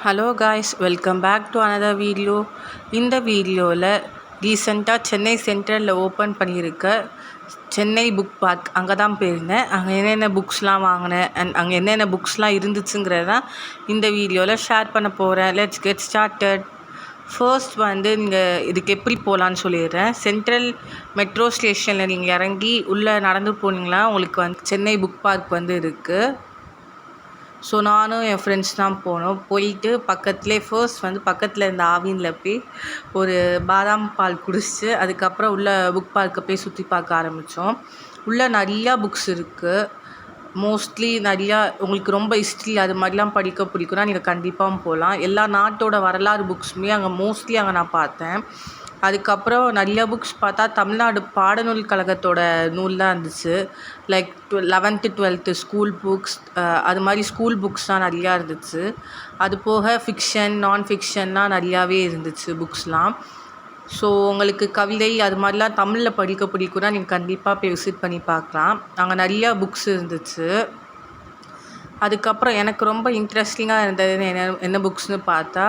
Hello guys, welcome back to another video. இந்த வீடியோவில் ரீசெண்டாக சென்னை சென்ட்ரலில் ஓப்பன் பண்ணியிருக்க சென்னை புக் பார்க் அங்கே தான் போயிருந்தேன். அங்கே என்னென்ன புக்ஸ்லாம் வாங்கினேன் அண்ட் அங்கே என்னென்ன புக்ஸ்லாம் இருந்துச்சுங்கிறதான் இந்த வீடியோவில் ஷேர் பண்ண போகிறேன். Let's get started. ஃபர்ஸ்ட் நீங்கள் இதுக்கு எப்படி போகலான்னு சொல்லிடுறேன். சென்ட்ரல் மெட்ரோ ஸ்டேஷனில் நீங்கள் இறங்கி உள்ளே நடந்து போனீங்களா உங்களுக்கு சென்னை புக் பார்க் இருக்குது. ஸோ நானும் என் ஃப்ரெண்ட்ஸ் தான் போனோம். போயிட்டு பக்கத்தில் இருந்த ஆவினில் போய் ஒரு பாதாம் பால் குடிச்சிட்டு அதுக்கப்புறம் உள்ள புக் பார்க்கை போய் சுற்றி பார்க்க ஆரம்பித்தோம். உள்ளே நிறையா புக்ஸ் இருக்குது. மோஸ்ட்லி நிறையா உங்களுக்கு ரொம்ப ஹிஸ்ட்ரி அது மாதிரிலாம் படிக்க பிடிக்கும்னா நீங்கள் கண்டிப்பாக போகலாம். எல்லா நாட்டோட வரலாறு புக்ஸுமே மோஸ்ட்லி அங்கே நான் பார்த்தேன். அதுக்கப்புறம் நிறையா புக்ஸ் பார்த்தா தமிழ்நாடு பாடநூல் கழகத்தோட நூல் தான் இருந்துச்சு. Like 11th 12th school books, அது மாதிரி ஸ்கூல் புக்ஸ் தான் நிறையா இருந்துச்சு. அது போக ஃபிக்ஷன் நான் ஃபிக்ஷன்லாம் நிறையாவே இருந்துச்சு புக்ஸ்லாம். ஸோ உங்களுக்கு கவிதை அது மாதிரிலாம் தமிழில் படிக்க பிடிக்கும்னா நீங்கள் கண்டிப்பாக போய் விசிட் பண்ணி பார்க்கலாம். அங்கே நிறையா புக்ஸ் இருந்துச்சு. அதுக்கப்புறம் எனக்கு ரொம்ப இன்ட்ரெஸ்டிங்காக இருந்தது என்ன புக்ஸ்னு பார்த்தா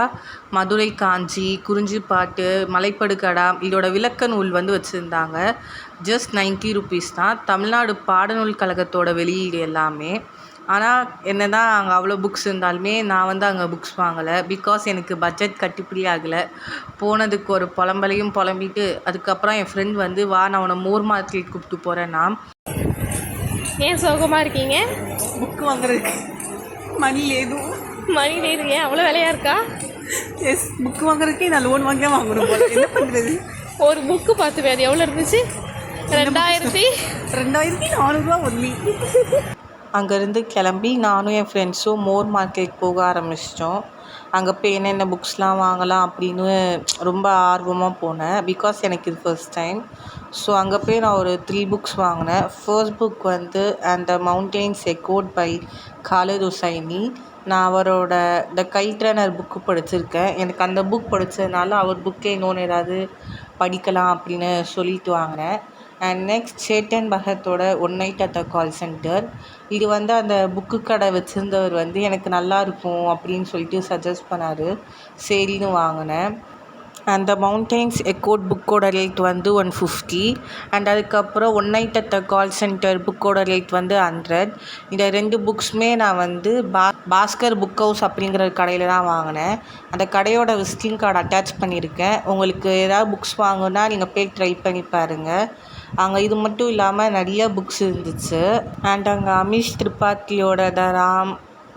மதுரை காஞ்சி, குறிஞ்சிப்பாட்டு, மலைப்படுகடா இதோட விளக்க நூல் வச்சுருந்தாங்க. ஜஸ்ட் 90 rupees தான். தமிழ்நாடு பாடநூல் கழகத்தோட வெளியீடு எல்லாமே. ஆனால் என்ன தான் அங்கே அவ்வளோ புக்ஸ் இருந்தாலுமே நான் அங்கே புக்ஸ் வாங்கலை. பிகாஸ் எனக்கு பட்ஜெட் கட்டுப்படி ஆகலை. போனதுக்கு ஒரு புலம்பலையும் புலம்பிட்டு அதுக்கப்புறம் என் ஃப்ரெண்ட் வா நான் உன்னை மோர் மார்க்கெட் கூப்பிட்டு போகிறேன்னா. ஏன் சோகமாக இருக்கீங்க? புக்கு வாங்குறதுக்கு மணி லேது ஏன் அவ்வளோ விலையாக இருக்கா? எஸ், புக்கு வாங்குறதுக்கே நான் லோன் வாங்கியே வாங்கணும் போல. என்ன பண்ணுறது? ஒரு புக்கு பார்த்து அது எவ்வளோ இருந்துச்சு? 2400 ஒன்லி. அங்கேருந்து கிளம்பி நானும் என் ஃப்ரெண்ட்ஸும் மோர் மார்க்கெட் போக ஆரம்பிச்சிட்டோம். அங்கே போய் என்னென்ன புக்ஸ்லாம் வாங்கலாம் அப்படின்னு ரொம்ப ஆர்வமாக போனேன். பிகாஸ் எனக்கு இது ஃபர்ஸ்ட் டைம். ஸோ அங்கே போய் நான் ஒரு 3 புக்ஸ் வாங்கினேன். ஃபர்ஸ்ட் புக் அந்த mountains echoed by Khalid Husaini. நான் அவரோட த கைட் ரன்னர் புக்கு படிச்சிருக்கேன். எனக்கு அந்த புக் படித்ததுனால அவர் புக்கே இன்னொன்று ஏதாவது படிக்கலாம் அப்படின்னு சொல்லிட்டு வாங்கினேன். அண்ட் நெக்ஸ்ட் சேட்டன் பகத்தோட one night at the call centre. இது அந்த புக்கு கடை வச்சுருந்தவர் எனக்கு நல்லா இருக்கும் அப்படின்னு சொல்லிட்டு சஜஸ்ட் பண்ணார். சரின்னு வாங்கினேன். அந்த மவுண்டெயின்ஸ் எக்கோட் புக்கோட ரேட் 150. அண்ட் அதுக்கப்புறம் one night at the call centre புக்கோட ரேட் 100. இந்த 2 புக்ஸுமே நான் பாஸ்கர் புக் ஹவுஸ் அப்படிங்கிற கடையில் தான் வாங்கினேன். அந்த கடையோட விசிட்டிங் கார்டு அட்டாச் பண்ணியிருக்கேன். உங்களுக்கு ஏதாவது புக்ஸ் வாங்கினா நீங்கள் போய் ட்ரை பண்ணி பாருங்கள். அங்கே இது மட்டும் இல்லாமல் நிறைய புக்ஸ் இருந்துச்சு. அண்ட் அங்கே அமீஷ் திரிபாத்தியோட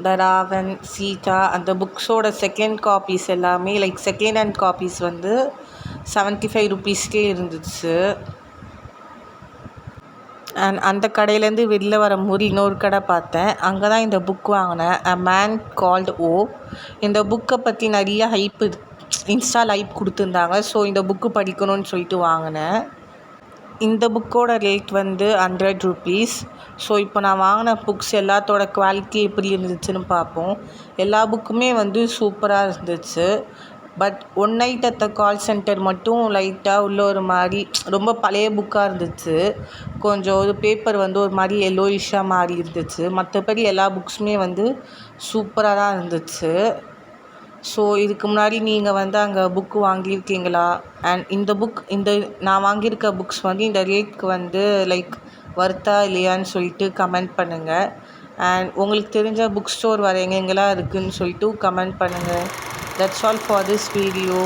த ராவன், சீதா அந்த புக்ஸோட செகண்ட் காப்பீஸ் எல்லாமே லைக் செகண்ட் ஹேண்ட் காப்பீஸ் 75 rupeesக்கே இருந்துச்சு. அண்ட் அந்த கடையிலேருந்து வெளில வரும்போது இன்னொரு கடை பார்த்தேன். அங்கே தான் இந்த புக் வாங்கினேன், அ மேன் கால்டு ஓ. இந்த புக்கை பற்றி நிறைய இன்ஸ்டால் ஹைப் கொடுத்துருந்தாங்க. ஸோ இந்த புக்கு படிக்கணும்னு சொல்லிட்டு வாங்கினேன். இந்த புக்கோட ரேட் 100 rupees. ஸோ இப்போ நான் வாங்கின புக்ஸ் எல்லாத்தோட குவாலிட்டி எப்படி இருந்துச்சுன்னு பார்ப்போம். எல்லா புக்குமே சூப்பராக இருந்துச்சு. But one night at the call centre மட்டும் லைட்டாக உள்ள ஒரு மாதிரி ரொம்ப பழைய புக்காக இருந்துச்சு. கொஞ்சம் ஒரு பேப்பர் ஒரு மாதிரி எல்லோயிஷாக மாறி இருந்துச்சு. மற்றபடி எல்லா புக்ஸுமே சூப்பராக தான் இருந்துச்சு. ஸோ இதுக்கு முன்னாடி நீங்கள் அங்கே புக்கு வாங்கியிருக்கீங்களா? அண்ட் இந்த நான் வாங்கியிருக்க புக்ஸ் இந்த ரேட்க்கு லைக் வர்த்தா இல்லையான்னு சொல்லிட்டு கமெண்ட் பண்ணுங்கள். அண்ட் உங்களுக்கு தெரிஞ்ச புக் ஸ்டோர் வேறு எங்கெங்கெல்லாம் இருக்குதுன்னு சொல்லிட்டு கமெண்ட் பண்ணுங்கள். That's all for this video.